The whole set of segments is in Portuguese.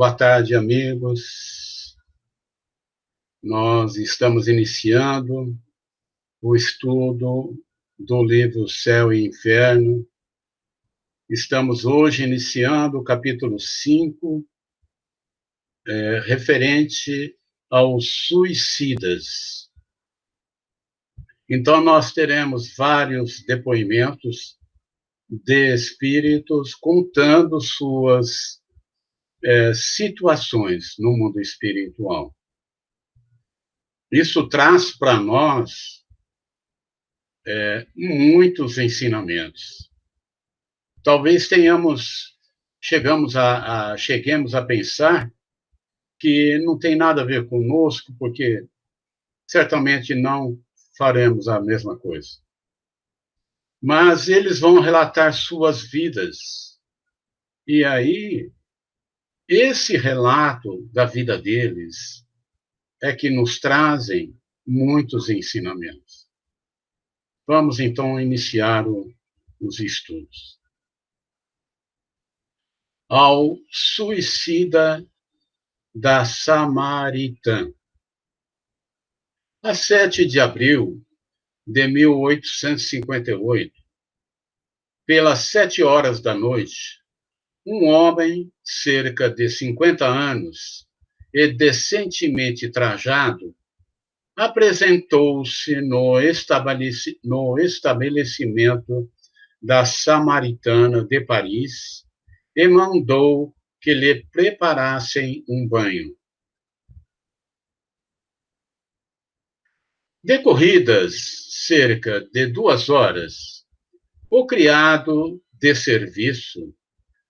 Boa tarde, amigos. Nós estamos iniciando o estudo do livro Céu e Inferno. Estamos hoje iniciando o capítulo 5, referente aos suicidas. Então, nós teremos vários depoimentos de espíritos contando suas situações no mundo espiritual. Isso traz para nós muitos ensinamentos. Talvez cheguemos a pensar que não tem nada a ver conosco, porque certamente não faremos a mesma coisa. Mas eles vão relatar suas vidas. E aí, esse relato da vida deles é que nos trazem muitos ensinamentos. Vamos, então, iniciar os estudos. Ao suicida da Samaritã. A 7 de abril de 1858, pelas 7 horas da noite, um homem, cerca de 50 anos, e decentemente trajado, apresentou-se no estabelecimento da Samaritana de Paris e mandou que lhe preparassem um banho. Decorridas cerca de 2 horas, o criado de serviço,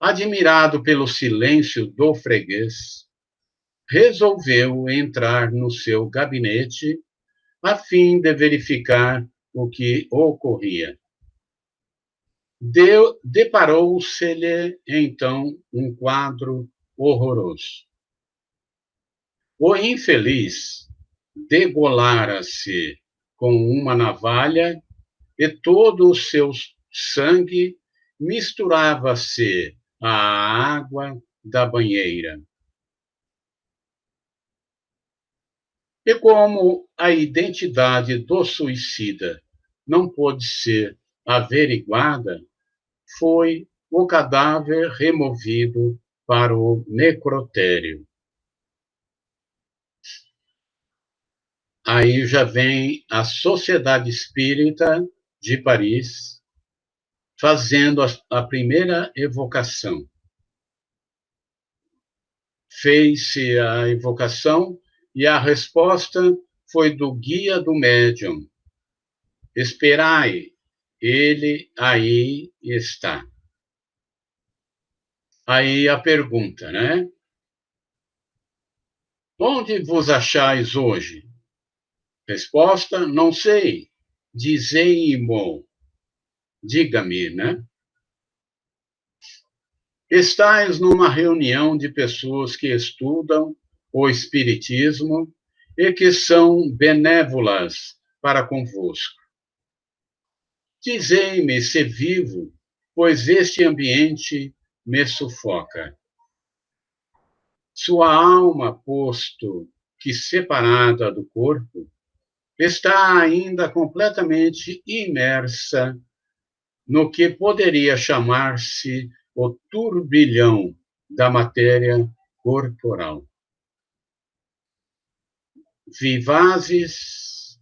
admirado pelo silêncio do freguês, resolveu entrar no seu gabinete a fim de verificar o que ocorria. Deparou-se-lhe, então, um quadro horroroso. O infeliz degolara-se com uma navalha e todo o seu sangue misturava-se à água da banheira. E como a identidade do suicida não pôde ser averiguada, foi o cadáver removido para o necrotério. Aí já vem a Sociedade Espírita de Paris fazendo a primeira evocação. Fez-se a evocação e a resposta foi do guia do médium. Esperai, ele aí está. Aí a pergunta, né? Onde vos achais hoje? Resposta, não sei. Dizei-mo. Diga-me, né? Estais numa reunião de pessoas que estudam o Espiritismo e que são benévolas para convosco. Dizei-me se vivo, pois este ambiente me sufoca. Sua alma, posto que separada do corpo, está ainda completamente imersa no que poderia chamar-se o turbilhão da matéria corporal. Vivazes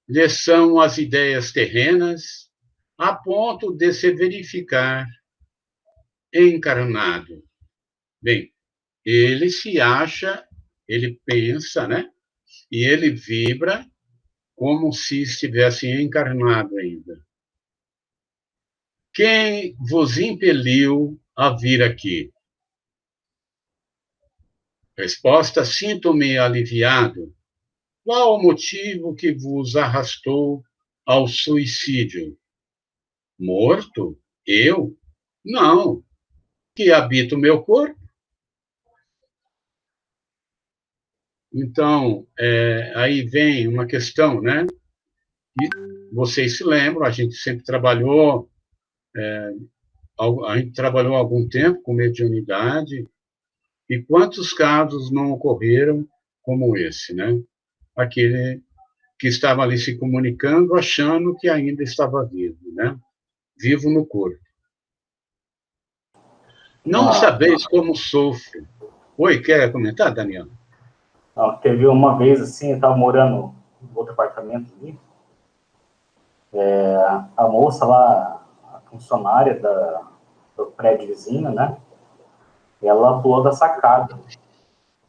lhe são as ideias terrenas, a ponto de se verificar encarnado. Bem, ele se acha, ele pensa, né? E ele vibra como se estivesse encarnado ainda. Quem vos impeliu a vir aqui? Resposta, sinto-me aliviado. Qual o motivo que vos arrastou ao suicídio? Morto? Eu? Não, que habito o meu corpo. Então, aí vem uma questão, né? E vocês se lembram, a gente sempre trabalhou, a gente trabalhou há algum tempo com mediunidade, E quantos casos não ocorreram como esse, né? Aquele que estava ali se comunicando, achando que ainda estava vivo, né? Vivo no corpo. Não Ah, sabeis como sofro. Oi, quer comentar, Daniel? não, teve uma vez assim, eu estava morando em outro apartamento ali, a moça lá, a funcionária do prédio vizinho, né? Ela pulou da sacada,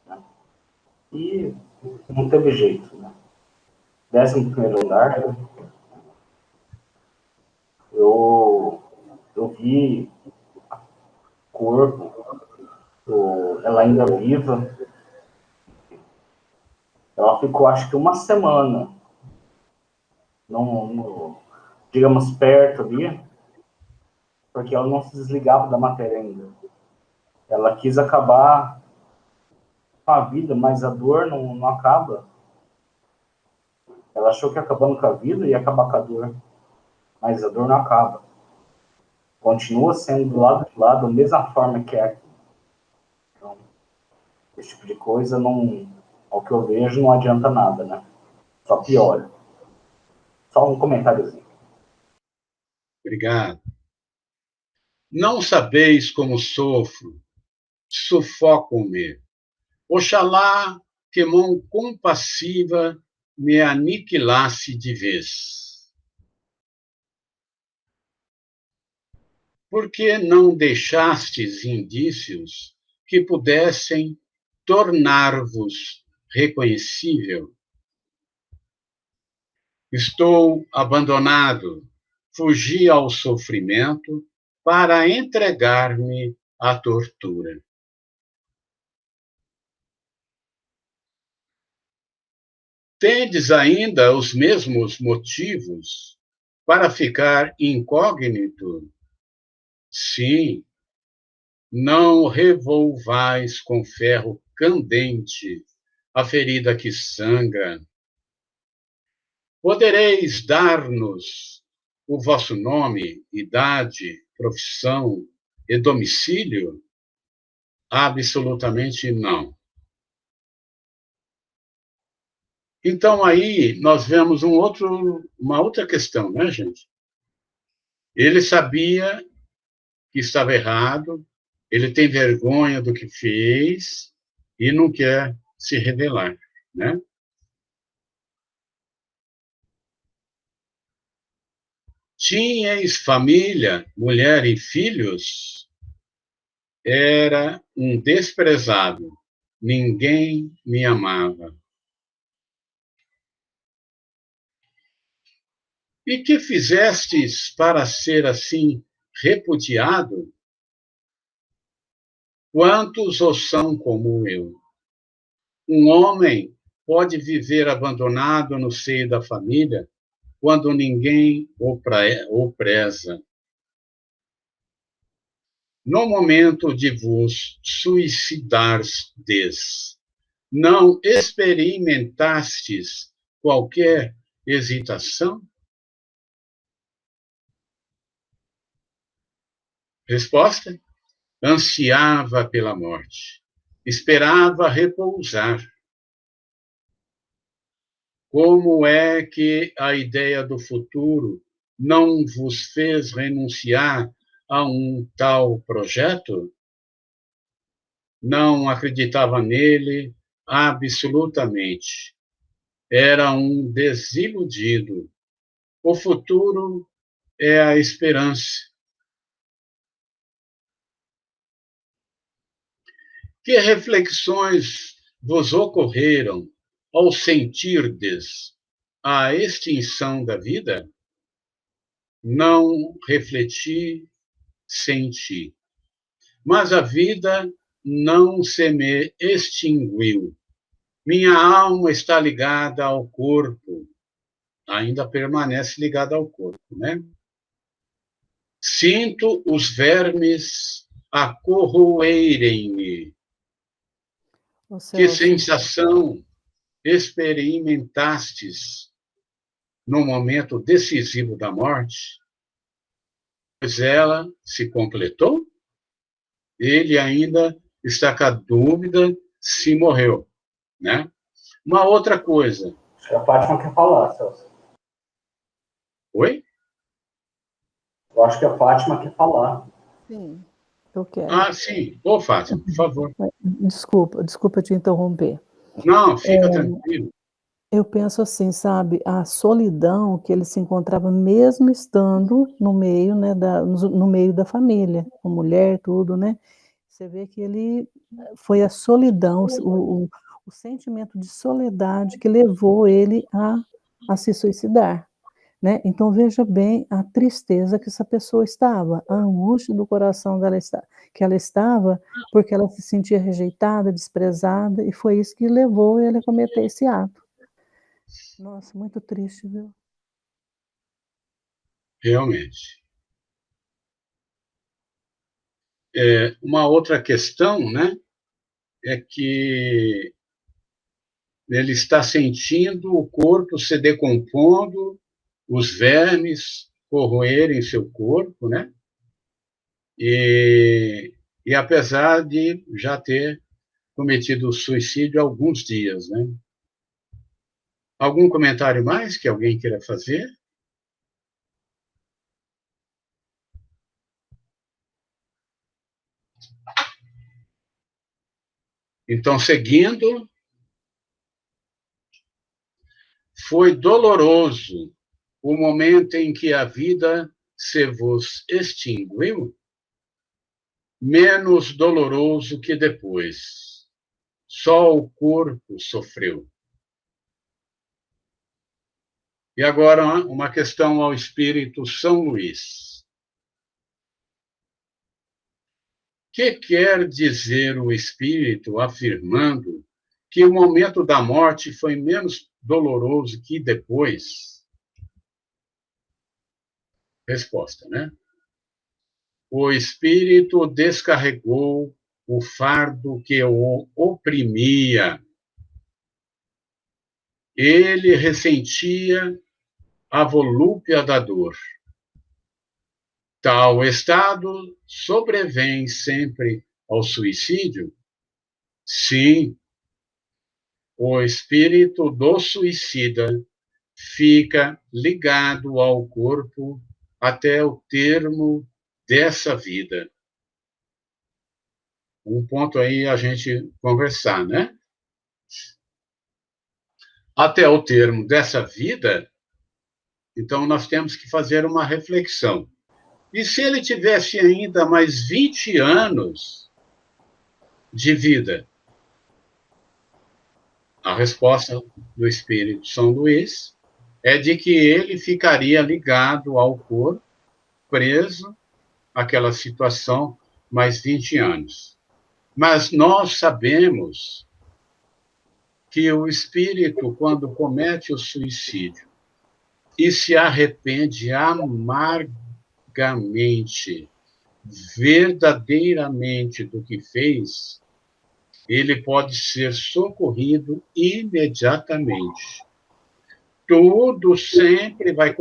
né? E não teve jeito, né? 11º andar, eu, eu vi corpo, ela ainda viva. Ela ficou, acho que uma semana, digamos, perto ali, porque ela não se desligava da matéria ainda. Ela quis acabar com a vida, mas a dor não acaba. Ela achou que acabando com a vida ia acabar com a dor, mas a dor não acaba. Continua sendo do lado de lá, da mesma forma que é aqui. Então, esse tipo de coisa, não, ao que eu vejo, não adianta nada, né? Só piora. Só um comentáriozinho. Obrigado. Não sabeis como sofro, sufocam-me. Oxalá que mão compassiva me aniquilasse de vez. Por que não deixastes indícios que pudessem tornar-vos reconhecível? Estou abandonado, fugi ao sofrimento para entregar-me à tortura. Tendes ainda os mesmos motivos para ficar incógnito? Sim, não revolvais com ferro candente a ferida que sangra. Podereis dar-nos o vosso nome, idade, profissão e domicílio? Absolutamente não. Então, aí, nós vemos uma outra questão, né, gente? Ele sabia que estava errado, ele tem vergonha do que fez e não quer se revelar, né? Tinhais família, mulher e filhos? Era um desprezado, ninguém me amava. E que fizestes para ser assim repudiado? Quantos o são como eu? Um homem pode viver abandonado no seio da família quando ninguém o preza. No momento de vos suicidardes, não experimentastes qualquer hesitação? Resposta: ansiava pela morte, esperava repousar. Como é que a ideia do futuro não vos fez renunciar a um tal projeto? Não acreditava nele absolutamente. Era um desiludido. O futuro é a esperança. Que reflexões vos ocorreram ao sentirdes a extinção da vida? Não refleti, senti. Mas a vida não se me extinguiu. Minha alma está ligada ao corpo, ainda permanece ligada ao corpo, né? Sinto os vermes a corroerem-me. Ô, Que Celso, sensação experimentastes no momento decisivo da morte? Pois ela se completou? Ele ainda está com a dúvida se morreu, né? Uma outra coisa. Acho que a Fátima quer falar, Celso. Oi? Eu acho que a Fátima quer falar. Sim, eu quero. Ah, sim. Ô, Fátima, por favor. Desculpa te interromper. Não, fica tranquilo. Eu penso assim, sabe, a solidão que ele se encontrava mesmo estando no meio, né, no meio da família, com mulher, tudo, né? Você vê que ele foi a solidão, o sentimento de soledade que levou ele a se suicidar, né? Então veja bem a tristeza que essa pessoa estava, a angústia do coração dela que ela estava, porque ela se sentia rejeitada, desprezada, e foi isso que levou ele a cometer esse ato. Nossa, muito triste, viu? Realmente. Uma outra questão, né, é que ele está sentindo o corpo se decompondo, os vermes corroerem seu corpo, né? E apesar de já ter cometido suicídio há alguns dias, né? Algum comentário mais que alguém queira fazer? Então, seguindo, foi doloroso o momento em que a vida se vos extinguiu, menos doloroso que depois. Só o corpo sofreu. E agora uma questão ao Espírito São Luís. O que quer dizer o Espírito afirmando que o momento da morte foi menos doloroso que depois? Resposta, né? O Espírito descarregou o fardo que o oprimia. Ele ressentia a volúpia da dor. Tal estado sobrevém sempre ao suicídio? Sim, o espírito do suicida fica ligado ao corpo até o termo dessa vida. Um ponto aí a gente conversar, né? Até o termo dessa vida, então nós temos que fazer uma reflexão. E se ele tivesse ainda mais 20 anos de vida? A resposta do Espírito São Luís é de que ele ficaria ligado ao corpo, preso àquela situação mais 20 anos. Mas nós sabemos que o espírito, quando comete o suicídio e se arrepende amargamente, verdadeiramente do que fez, ele pode ser socorrido imediatamente. Tudo sempre vai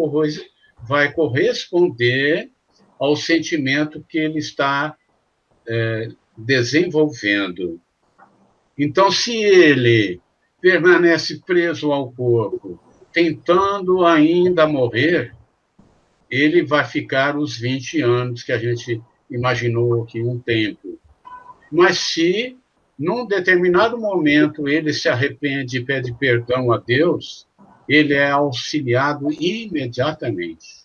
corresponder ao sentimento que ele está desenvolvendo. Então, se ele permanece preso ao corpo, tentando ainda morrer, ele vai ficar os 20 anos que a gente imaginou aqui um tempo. Mas se, num determinado momento, ele se arrepende e pede perdão a Deus, ele é auxiliado imediatamente.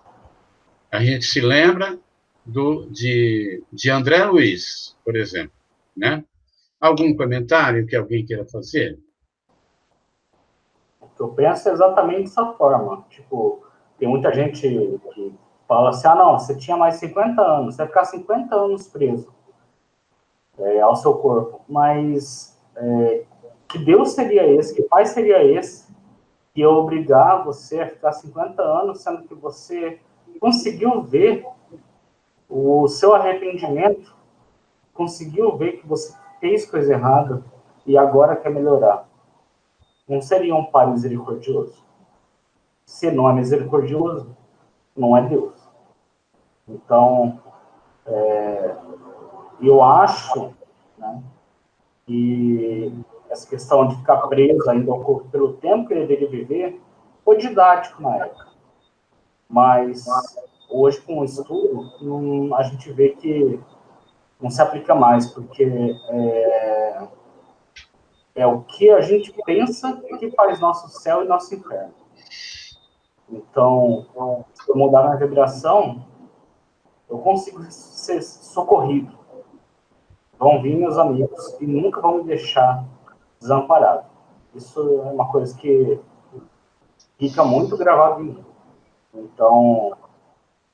A gente se lembra de André Luiz, por exemplo, né? Algum comentário que alguém queira fazer? Eu penso exatamente dessa forma. Tipo, tem muita gente que fala assim, ah, não, você tinha mais 50 anos, você vai ficar 50 anos preso ao seu corpo. Mas que Deus seria esse, que Pai seria esse, que ia obrigar você a ficar 50 anos, sendo que você conseguiu ver o seu arrependimento, conseguiu ver que você fez coisa errada e agora quer melhorar. Não seria um Pai misericordioso? Se não é misericordioso, não é Deus. Então, eu acho, né, E essa questão de ficar preso ainda ao corpo pelo tempo que ele deveria viver foi didático na época. Mas hoje, com o estudo, a gente vê que não se aplica mais, porque é o que a gente pensa que faz nosso céu e nosso inferno. Então, se eu mudar minha vibração, eu consigo ser socorrido. Vão vir meus amigos e nunca vão me deixar desamparado. Isso é uma coisa que fica muito gravado em mim. Então,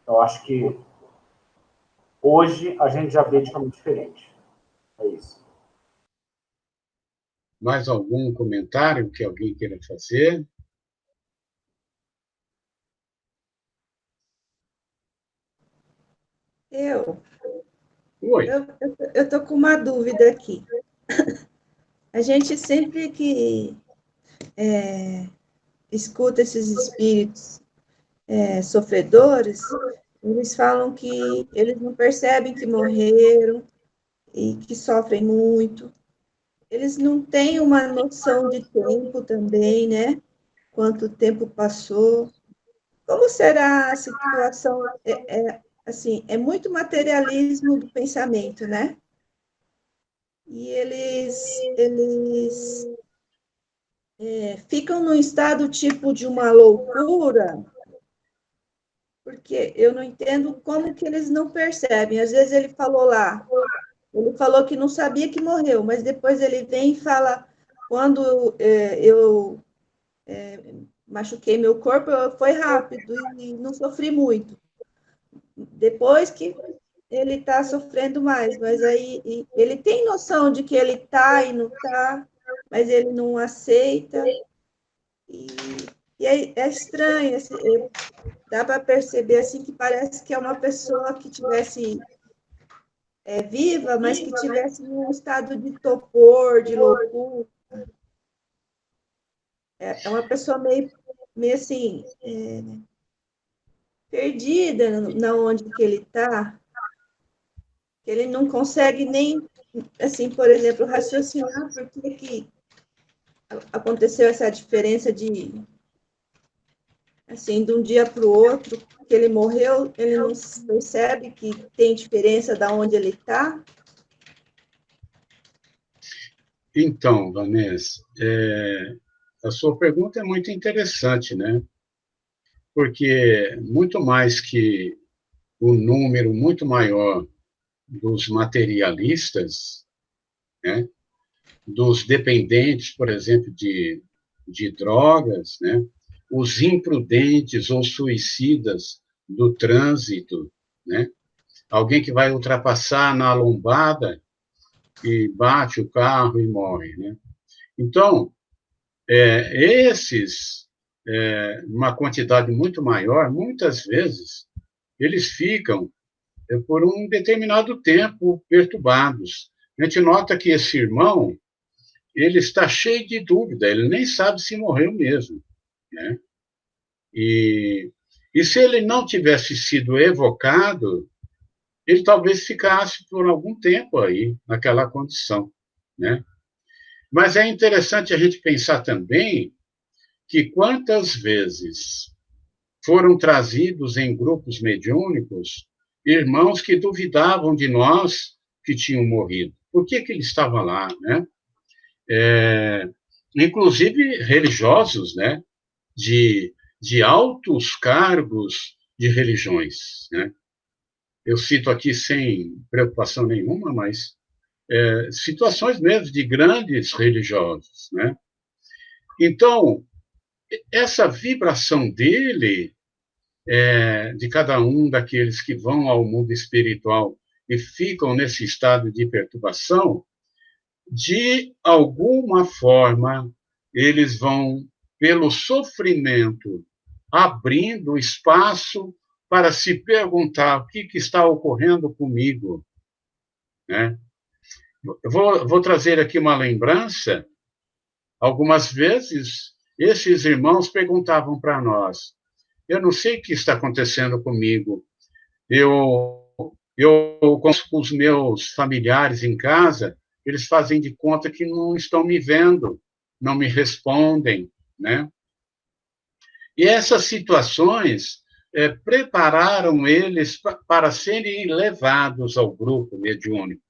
eu acho que hoje a gente já vê de forma diferente. É isso. Mais algum comentário que alguém queira fazer? Oi. Eu estou com uma dúvida aqui. A gente sempre que escuta esses espíritos sofredores, eles falam que eles não percebem que morreram e que sofrem muito. Eles não têm uma noção de tempo também, né? Quanto tempo passou. Como será a situação? Assim, é muito materialismo do pensamento, né? E eles ficam num estado tipo de uma loucura, porque eu não entendo como que eles não percebem. Às vezes ele falou que não sabia que morreu, mas depois ele vem e fala, quando eu machuquei meu corpo, foi rápido e não sofri muito. Depois que ele está sofrendo mais, mas aí ele tem noção de que ele está e não está, mas ele não aceita. E é estranho, dá para perceber assim que parece que é uma pessoa que tivesse viva, mas que tivesse num estado de torpor, de loucura. É uma pessoa meio assim, perdida na onde que ele está, que ele não consegue nem, assim, por exemplo, raciocinar por que aconteceu essa diferença de um dia para o outro, que ele morreu, ele não percebe que tem diferença da onde ele está. Então, Vanessa, a sua pergunta é muito interessante, né? Porque muito mais que o número muito maior dos materialistas, né? Dos dependentes, por exemplo, de drogas, né? Os imprudentes ou suicidas do trânsito, né? Alguém que vai ultrapassar na lombada e bate o carro e morre, né? Então, esses, uma quantidade muito maior, muitas vezes, eles ficam por um determinado tempo perturbados. A gente nota que esse irmão, ele está cheio de dúvida, ele nem sabe se morreu mesmo, né? E se ele não tivesse sido evocado, ele talvez ficasse por algum tempo aí, naquela condição, né? Mas é interessante a gente pensar também que quantas vezes foram trazidos em grupos mediúnicos irmãos que duvidavam de nós que tinham morrido. Por que ele estava lá, né? Inclusive religiosos, né? De altos cargos de religiões, né? Eu cito aqui sem preocupação nenhuma, mas situações mesmo de grandes religiosos, né? Então, essa vibração dele, de cada um daqueles que vão ao mundo espiritual e ficam nesse estado de perturbação, de alguma forma, eles vão, pelo sofrimento, abrindo espaço para se perguntar o que está ocorrendo comigo, né? Eu vou trazer aqui uma lembrança. Algumas vezes, esses irmãos perguntavam para nós: eu não sei o que está acontecendo comigo. Eu com os meus familiares em casa, eles fazem de conta que não estão me vendo, não me respondem, né? E essas situações prepararam eles para serem levados ao grupo mediúnico.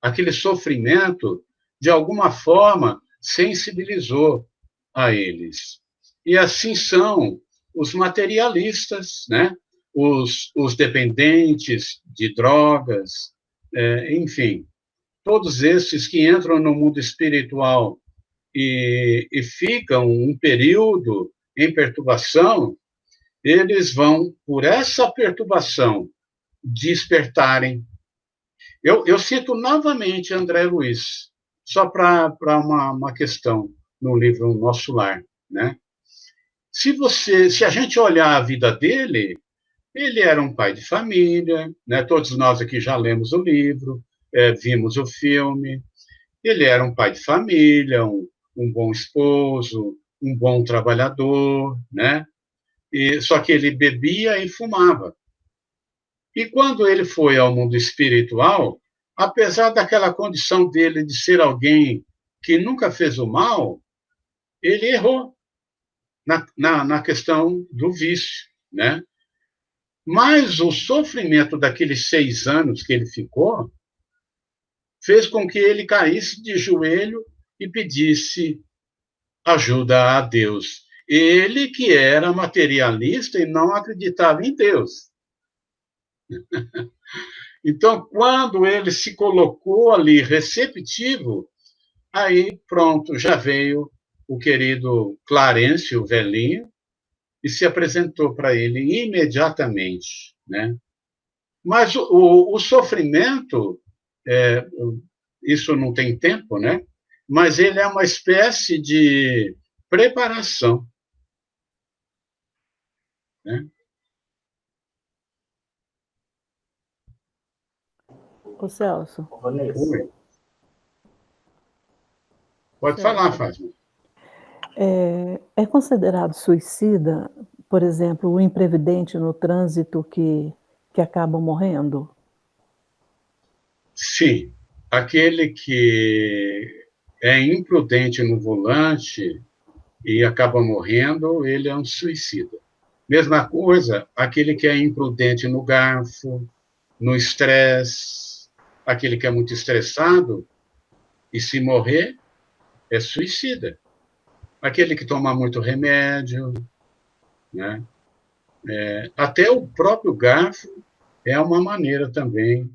Aquele sofrimento, de alguma forma, sensibilizou a eles. E assim são os materialistas, né? Os dependentes de drogas, enfim, todos esses que entram no mundo espiritual e ficam um período em perturbação, eles vão, por essa perturbação, despertarem. Eu cito novamente André Luiz, só para uma questão no livro Nosso Lar, né? Se a gente olhar a vida dele, ele era um pai de família, né? Todos nós aqui já lemos o livro, vimos o filme. Ele era um pai de família, um bom esposo, um bom trabalhador, né? Só que ele bebia e fumava. E quando ele foi ao mundo espiritual, apesar daquela condição dele de ser alguém que nunca fez o mal, ele errou na questão do vício, né? Mas o sofrimento daqueles 6 anos que ele ficou fez com que ele caísse de joelho e pedisse ajuda a Deus. Ele que era materialista e não acreditava em Deus. Então, quando ele se colocou ali receptivo, aí pronto, já veio o querido Clarencio, o velhinho, e se apresentou para ele imediatamente, né? Mas o sofrimento, isso não tem tempo, né? Mas ele é uma espécie de preparação, né? Ô, Celso. Oi. Pode falar, Fátima. É considerado suicida, por exemplo, o imprevidente no trânsito que acaba morrendo? Sim. Aquele que é imprudente no volante e acaba morrendo, ele é um suicida. Mesma coisa, aquele que é imprudente no garfo, no estresse, aquele que é muito estressado e se morrer, é suicida. Aquele que toma muito remédio, né? Até o próprio garfo é uma maneira também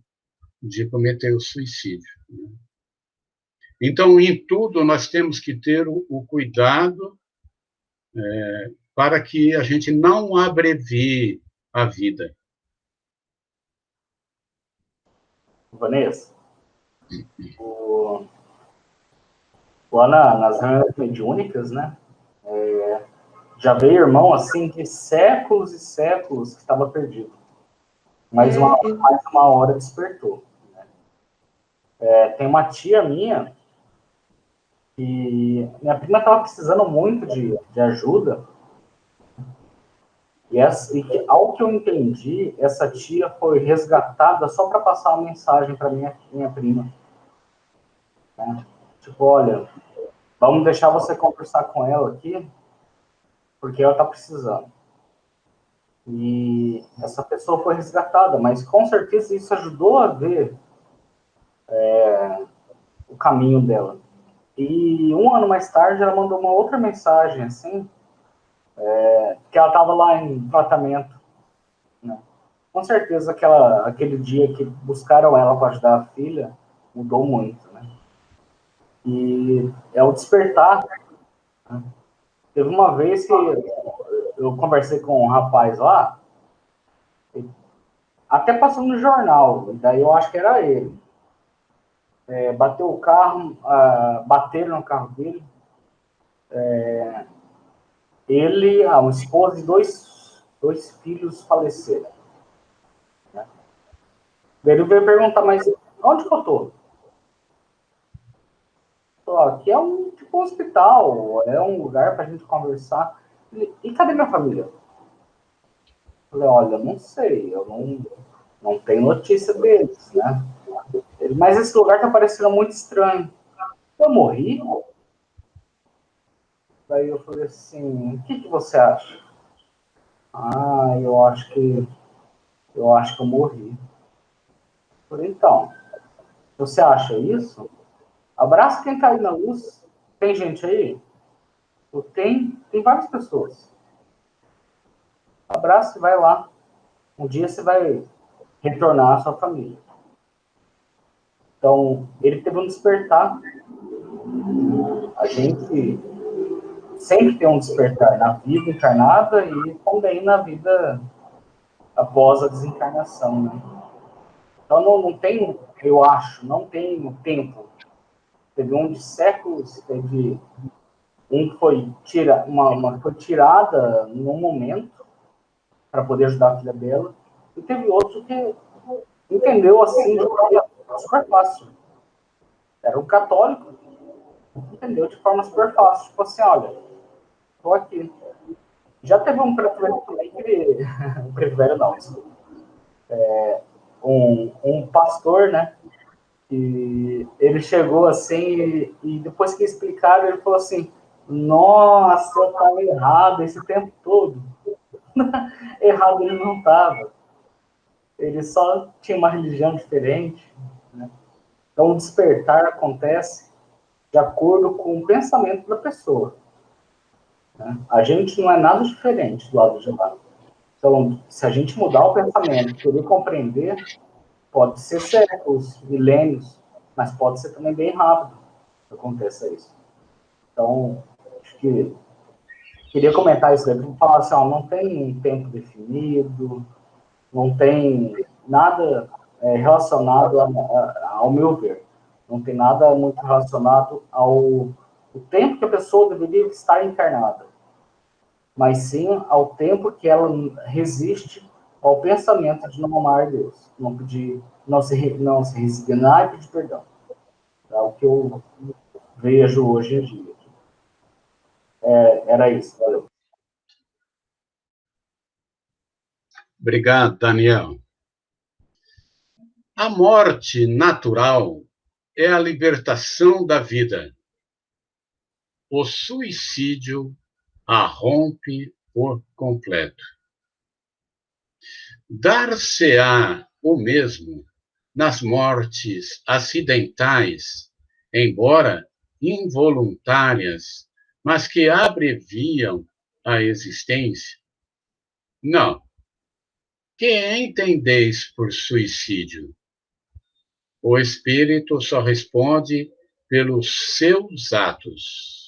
de cometer o suicídio, né? Então, em tudo, nós temos que ter o cuidado para que a gente não abrevie a vida. Vanessa, lá nas reuniões mediúnicas, né? Já veio irmão, assim, de séculos e séculos que estava perdido. Mais uma hora despertou. Né? Tem uma tia minha que minha prima estava precisando muito de ajuda. E ao que eu entendi, essa tia foi resgatada só para passar uma mensagem para minha prima. Né? Tipo, olha, vamos deixar você conversar com ela aqui, porque ela está precisando. E essa pessoa foi resgatada, mas com certeza isso ajudou a ver o caminho dela. E 1 ano mais tarde ela mandou uma outra mensagem, assim, que ela estava lá em tratamento. Né? Com certeza aquele dia que buscaram ela para ajudar a filha mudou muito. Né? E é o despertar. Né? Teve uma vez que eu conversei com um rapaz lá, até passou no jornal, daí eu acho que era ele. Bateu o carro, bateram no carro dele. Ele, a esposa e dois filhos faleceram. Né? Daí ele veio perguntar, mas onde que eu tô? Aqui é um hospital, é um lugar para a gente conversar. E cadê minha família? Eu falei, olha, não sei, eu não tenho notícia deles, né? Mas esse lugar tá parecendo muito estranho. Eu morri? Daí eu falei assim, o que você acha? Ah, eu acho que eu morri. Eu falei, então, você acha isso? Abraça quem tá aí na luz. Tem gente aí? Tem várias pessoas. Abraça e vai lá. Um dia você vai retornar à sua família. Então, ele teve um despertar. A gente sempre tem um despertar na vida encarnada e também na vida após a desencarnação, né? Então, não tem, eu acho, não tem tempo. Teve um de séculos, teve um que foi tirada num momento para poder ajudar a filha dela, e teve outro que entendeu assim de forma super fácil. Era um católico, entendeu de forma super fácil. Tipo assim, olha, estou aqui. Já teve um preto velho também que... um preto velho não, desculpa. Um pastor, né? E ele chegou assim e depois que explicaram, ele falou assim, nossa, eu estava errado esse tempo todo. Errado ele não estava. Ele só tinha uma religião diferente, né? Então, o despertar acontece de acordo com o pensamento da pessoa, né? A gente não é nada diferente do lado de lá. Então, se a gente mudar o pensamento, querer compreender, pode ser séculos, milênios, mas pode ser também bem rápido que aconteça isso. Então, acho que queria comentar isso daí, para falar assim, ó, não tem um tempo definido, não tem nada relacionado, ao meu ver, não tem nada muito relacionado ao o tempo que a pessoa deveria estar encarnada, mas sim ao tempo que ela resiste ao pensamento de não amar Deus, não pedir, não se resignar e pedir perdão. É o que eu vejo hoje em dia. Era isso, valeu. Obrigado, Daniel. A morte natural é a libertação da vida. O suicídio a rompe por completo. Dar-se-á o mesmo nas mortes acidentais, embora involuntárias, mas que abreviam a existência? Não. Que entendeis por suicídio? O espírito só responde pelos seus atos.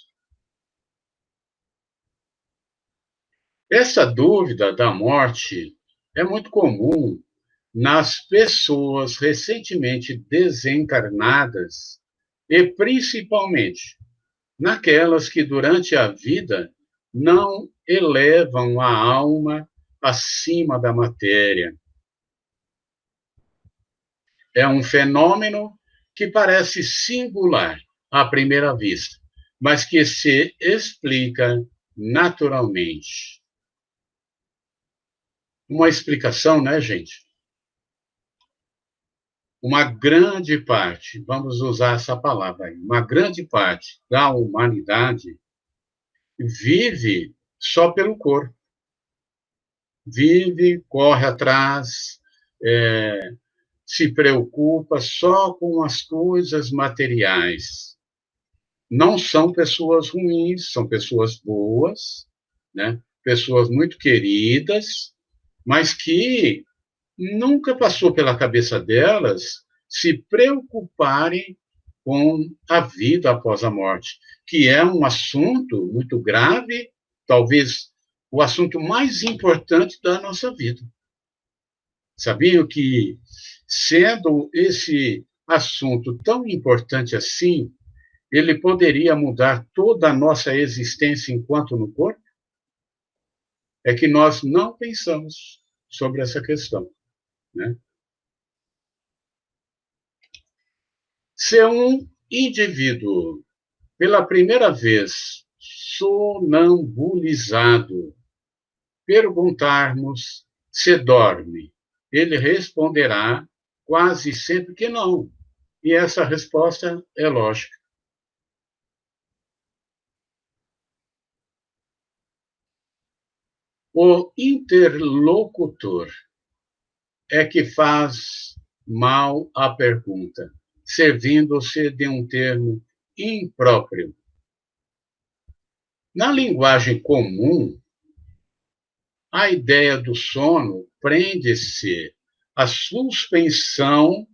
Essa dúvida da morte é muito comum nas pessoas recentemente desencarnadas e principalmente naquelas que durante a vida não elevam a alma acima da matéria. É um fenômeno que parece singular à primeira vista, mas que se explica naturalmente. Uma explicação, né, gente? Uma grande parte, vamos usar essa palavra aí, uma grande parte da humanidade vive só pelo corpo. Vive, corre atrás, se preocupa só com as coisas materiais. Não são pessoas ruins, são pessoas boas, né? Pessoas muito queridas, mas que nunca passou pela cabeça delas se preocuparem com a vida após a morte, que é um assunto muito grave, talvez o assunto mais importante da nossa vida. Sabiam que, sendo esse assunto tão importante assim, ele poderia mudar toda a nossa existência enquanto no corpo? É que nós não pensamos sobre essa questão, né? Se um indivíduo, pela primeira vez, sonambulizado, perguntarmos se dorme, ele responderá quase sempre que não, E essa resposta é lógica. O interlocutor é que faz mal à pergunta, servindo-se de um termo impróprio. Na linguagem comum, a ideia do sono prende-se à suspensão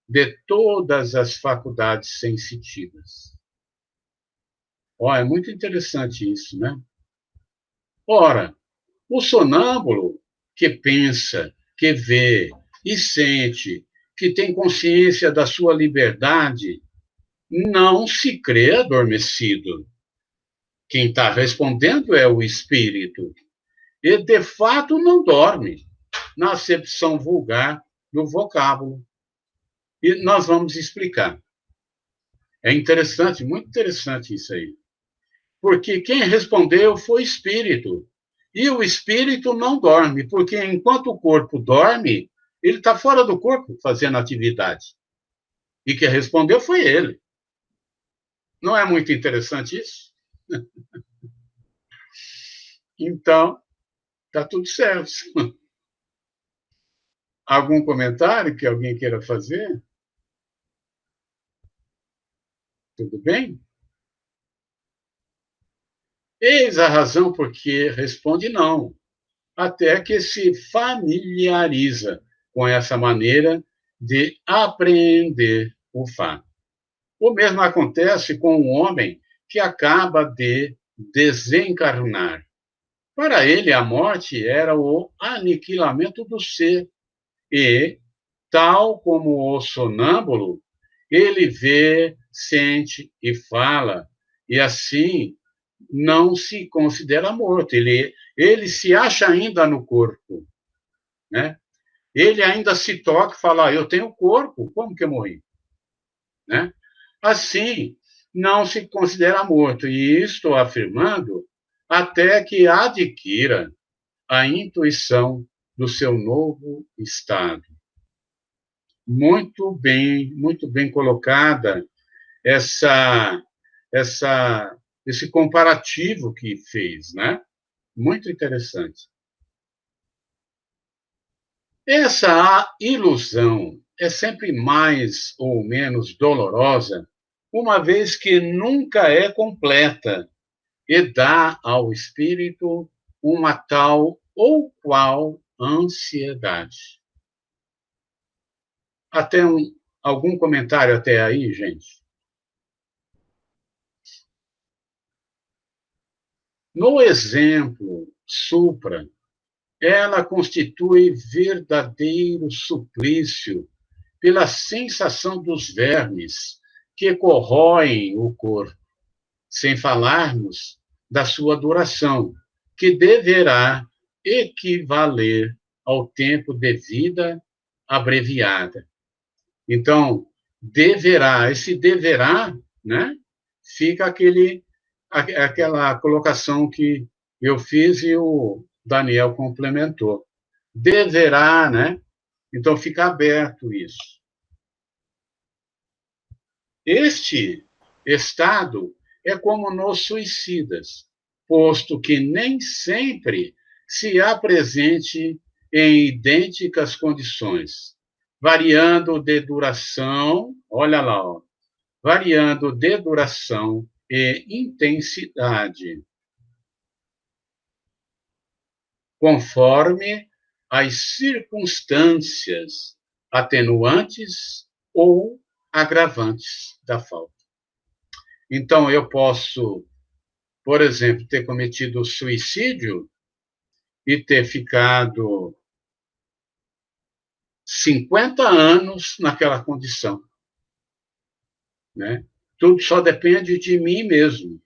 de todas as faculdades sensitivas. É muito interessante isso, né? Ora, o sonâmbulo que pensa, que vê e sente, que tem consciência da sua liberdade, não se crê adormecido. Quem está respondendo é o espírito. E, de fato, não dorme, na acepção vulgar do vocábulo. E nós vamos explicar. É interessante, muito interessante isso aí. Porque quem respondeu foi o espírito. E o espírito não dorme, porque enquanto o corpo dorme, ele está fora do corpo fazendo atividade. E quem respondeu foi ele. Não é muito interessante isso? Então, está tudo certo. Algum comentário que alguém queira fazer? Tudo bem? Eis a razão por que responde não, até que se familiariza com essa maneira de apreender o fato. O mesmo acontece com um homem que acaba de desencarnar. Para ele, a morte era o aniquilamento do ser. E, tal como o sonâmbulo, ele vê, sente e fala, e assim não se considera morto. Ele se acha ainda no corpo, né? Ele ainda se toca e fala, eu tenho corpo, como que eu morri? Né? Assim, não se considera morto. E estou afirmando até que adquira a intuição do seu novo estado. Muito bem colocada esse comparativo que fez, né? Muito interessante. Essa ilusão é sempre mais ou menos dolorosa, uma vez que nunca é completa e dá ao espírito uma tal ou qual ansiedade. Algum comentário até aí, gente? No exemplo supra, ela constitui verdadeiro suplício pela sensação dos vermes que corroem o corpo, sem falarmos da sua duração, que deverá equivaler ao tempo de vida abreviada. Então, esse deverá, né? Fica aquela colocação que eu fiz e o Daniel complementou. Deverá, né? Então, fica aberto isso. Este estado é como nos suicidas, posto que nem sempre se apresente em idênticas condições, variando de duração, olha lá, variando de duração e intensidade, conforme as circunstâncias atenuantes ou agravantes da falta. Então, eu posso, por exemplo, ter cometido suicídio e ter ficado 50 anos naquela condição, né? Tudo só depende de mim mesmo.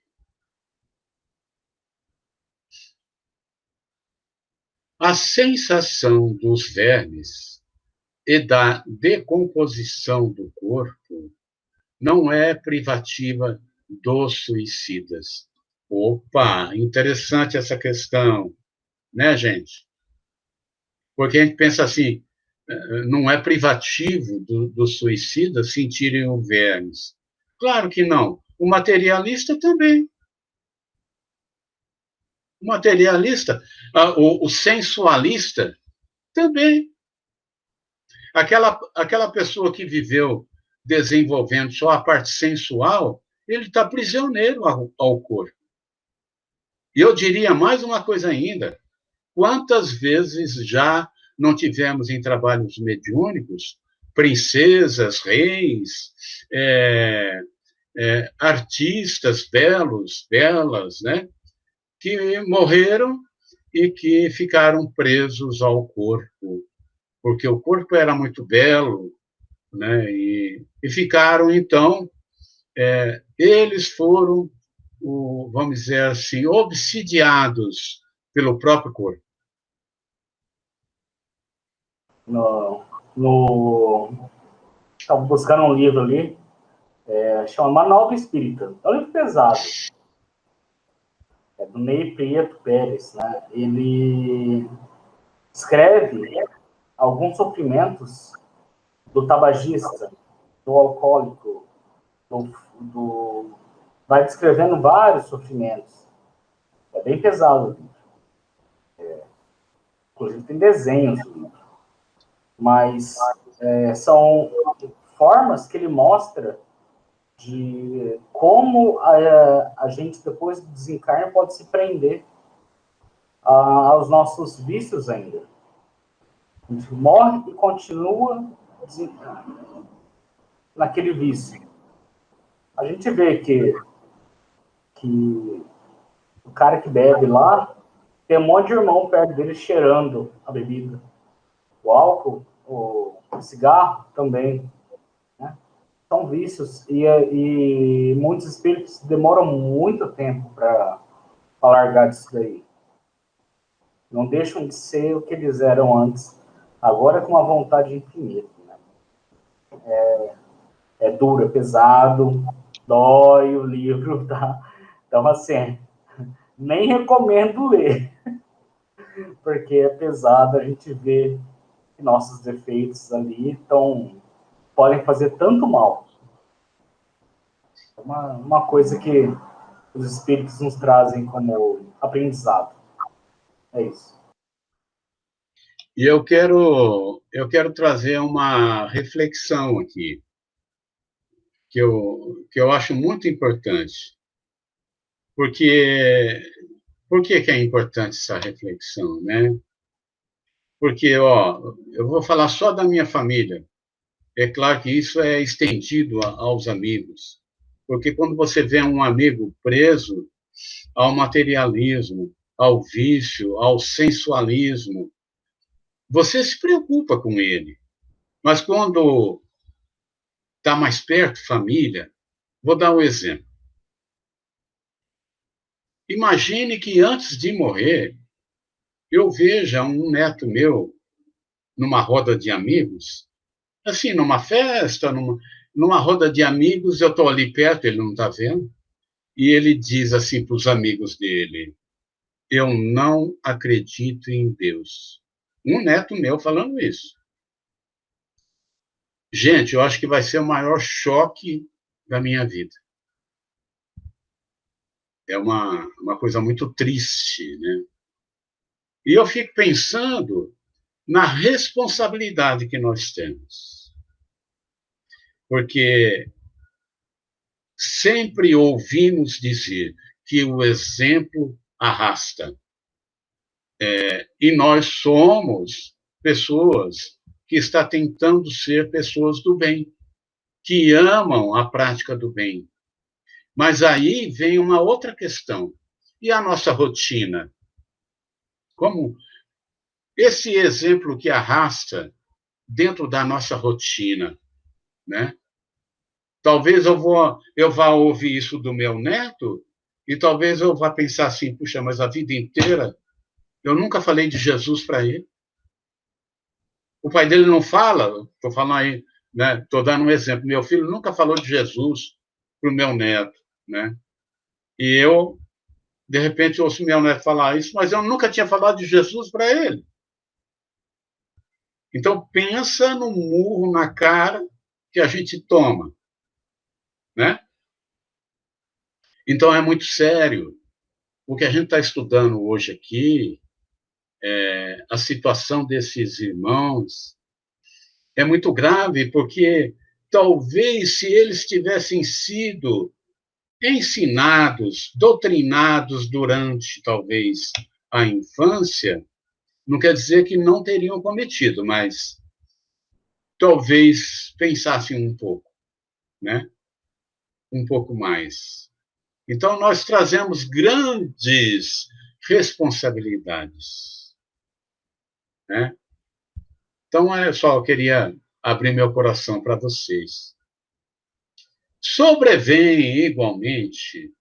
A sensação dos vermes e da decomposição do corpo não é privativa dos suicidas. Opa, interessante essa questão, né, gente? Porque a gente pensa assim, não é privativo do suicida sentirem o vermes. Claro que não. O materialista também. O materialista, o sensualista também. Aquela pessoa que viveu desenvolvendo só a parte sensual, ele está prisioneiro ao corpo. E eu diria mais uma coisa ainda. Quantas vezes já não tivemos em trabalhos mediúnicos princesas, reis, artistas belos, belas, né, que morreram e que ficaram presos ao corpo, porque o corpo era muito belo, né, e ficaram, então, eles foram, vamos dizer assim, obsidiados pelo próprio corpo. Estava buscando um livro ali, chama Manual do Espírita. É um livro pesado. É do Ney Prieto Pérez, né? Ele escreve alguns sofrimentos do tabagista, do alcoólico, vai descrevendo vários sofrimentos. É bem pesado o livro. Inclusive tem desenhos do livro. Mas são formas que ele mostra de como a gente, depois do desencarne, pode se prender aos nossos vícios ainda. A gente morre e continua naquele vício. A gente vê que o cara que bebe lá tem um monte de irmão perto dele cheirando a bebida. O álcool, o cigarro também, né? São vícios e muitos espíritos demoram muito tempo para largar disso daí. Não deixam de ser o que eles eram antes, agora com uma vontade infinita, né? É duro, é pesado, dói o livro, tá? Então, assim, nem recomendo ler, porque é pesado, a gente vê que nossos defeitos ali podem fazer tanto mal. Uma coisa que os espíritos nos trazem como aprendizado. É isso. E eu quero trazer uma reflexão aqui, que eu acho muito importante. Por que é importante essa reflexão, né? Porque, eu vou falar só da minha família. É claro que isso é estendido aos amigos. Porque quando você vê um amigo preso ao materialismo, ao vício, ao sensualismo, você se preocupa com ele. Mas quando está mais perto, família, vou dar um exemplo. Imagine que antes de morrer, eu veja um neto meu numa roda de amigos, assim, numa festa, numa roda de amigos, eu estou ali perto, ele não está vendo, e ele diz assim para os amigos dele: eu não acredito em Deus. Um neto meu falando isso. Gente, eu acho que vai ser o maior choque da minha vida. É uma coisa muito triste, né? E eu fico pensando na responsabilidade que nós temos. Porque sempre ouvimos dizer que o exemplo arrasta. E nós somos pessoas que estão tentando ser pessoas do bem, que amam a prática do bem. Mas aí vem uma outra questão. E a nossa rotina? Como esse exemplo que arrasta dentro da nossa rotina, né? Talvez eu vá ouvir isso do meu neto e talvez eu vá pensar assim: puxa, mas a vida inteira eu nunca falei de Jesus para ele. O pai dele não fala, estou falando aí, né? Estou dando um exemplo. Meu filho nunca falou de Jesus para o meu neto, né? E eu, de repente, ouço meu neto falar isso, mas eu nunca tinha falado de Jesus para ele. Então, pensa no murro na cara que a gente toma, né? Então, é muito sério. O que a gente está estudando hoje aqui, a situação desses irmãos, é muito grave, porque talvez se eles tivessem sido ensinados, doutrinados durante, talvez, a infância, não quer dizer que não teriam cometido, mas talvez pensassem um pouco, né? Um pouco mais. Então, nós trazemos grandes responsabilidades, né? Então, eu queria abrir meu coração para vocês. Sobrevém, igualmente,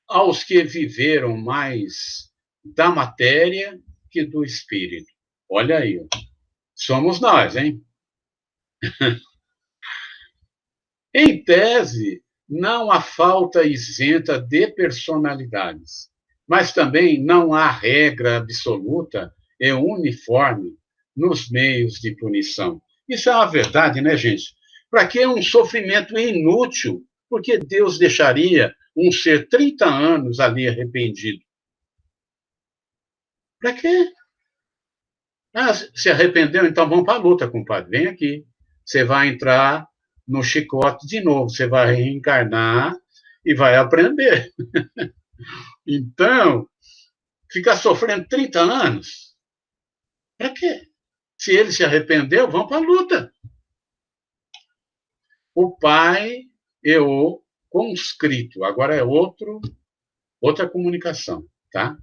aos que viveram mais da matéria que do espírito. Olha aí, somos nós, hein? Em tese, não há falta isenta de personalidades, mas também não há regra absoluta e uniforme nos meios de punição. Isso é uma verdade, né, gente? Para que um sofrimento inútil? Porque Deus deixaria um ser 30 anos ali arrependido? Para quê? Ah, se arrependeu? Então vamos para a luta, compadre. Vem aqui. Você vai entrar no chicote de novo. Você vai reencarnar e vai aprender. Então, ficar sofrendo 30 anos? Para quê? Se ele se arrependeu, vamos para a luta. O pai e o conscrito. Agora é outra comunicação, tá?